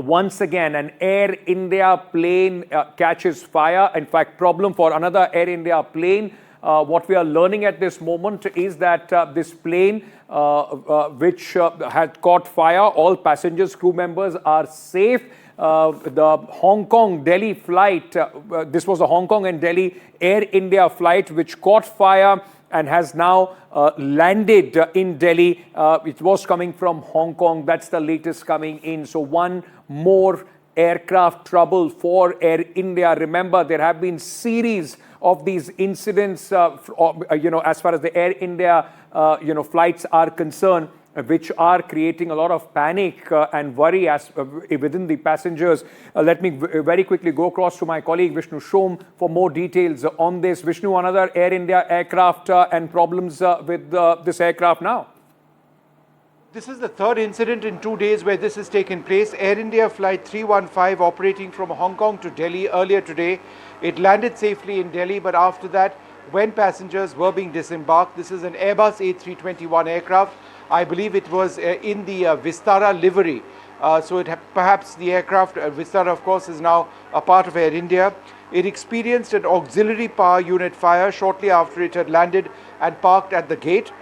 once again, an Air India plane catches fire. In fact, problem for another Air India plane. What we are learning at this moment is that this plane, which had caught fire, all passengers, crew members are safe. The Hong Kong Delhi flight, this was a Hong Kong and Delhi Air India flight which caught fire and has now landed in Delhi. It was coming from Hong Kong. That's the latest coming in. So one more aircraft trouble for Air India. Remember, there have been series of these incidents, as far as the Air India, flights are concerned, which are creating a lot of panic and worry within the passengers. Let me very quickly go across to my colleague Vishnu Shom for more details on this. Vishnu, another Air India aircraft and problems with this aircraft now. This is the third incident in 2 days where this has taken place. Air India flight 315 operating from Hong Kong to Delhi earlier today. It landed safely in Delhi, but after that, when passengers were being disembarked, this is an Airbus A321 aircraft. I believe it was in the Vistara livery. Perhaps the aircraft, Vistara of course, is now a part of Air India. It experienced an auxiliary power unit fire shortly after it had landed and parked at the gate.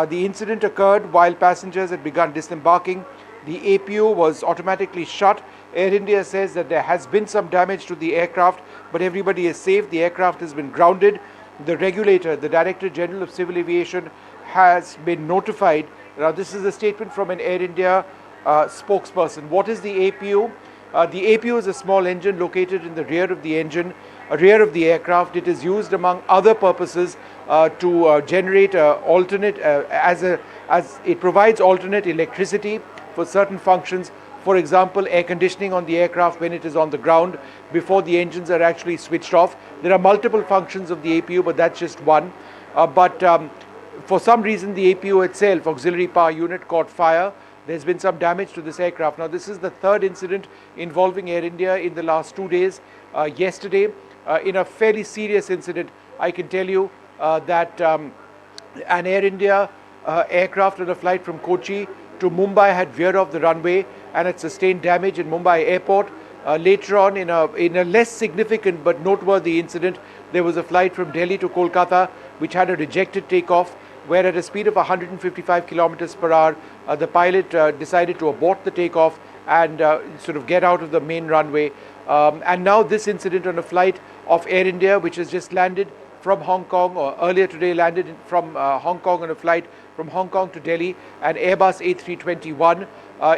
The incident occurred while passengers had begun disembarking. The APU was automatically shut. Air India says that there has been some damage to the aircraft, but everybody is safe. The aircraft has been grounded. The regulator, the Director General of Civil Aviation, has been notified. Now, this is a statement from an Air India spokesperson. What is the APU? The APU is a small engine located in the rear of the rear of the aircraft. It is used among other purposes to generate alternate, as it provides alternate electricity for certain functions. For example, air conditioning on the aircraft when it is on the ground before the engines are actually switched off. There are multiple functions of the APU, but that's just one. For some reason, the APU itself, auxiliary power unit, caught fire. There's been some damage to this aircraft. Now, this is the third incident involving Air India in the last 2 days. Yesterday, in a fairly serious incident, I can tell you that an Air India aircraft on a flight from Kochi to Mumbai had veered off the runway and had sustained damage in Mumbai airport. Later on, in a less significant but noteworthy incident, there was a flight from Delhi to Kolkata which had a rejected takeoff, where at a speed of 155 kilometers per hour, the pilot decided to abort the takeoff and sort of get out of the main runway. And now this incident on a flight of Air India, which has just landed from Hong Kong, or earlier today landed from Hong Kong on a flight from Hong Kong to Delhi, an Airbus A321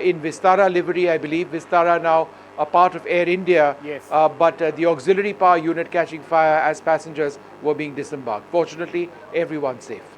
in Vistara livery, I believe. Vistara now a part of Air India, yes. But the auxiliary power unit catching fire as passengers were being disembarked. Fortunately, everyone's safe.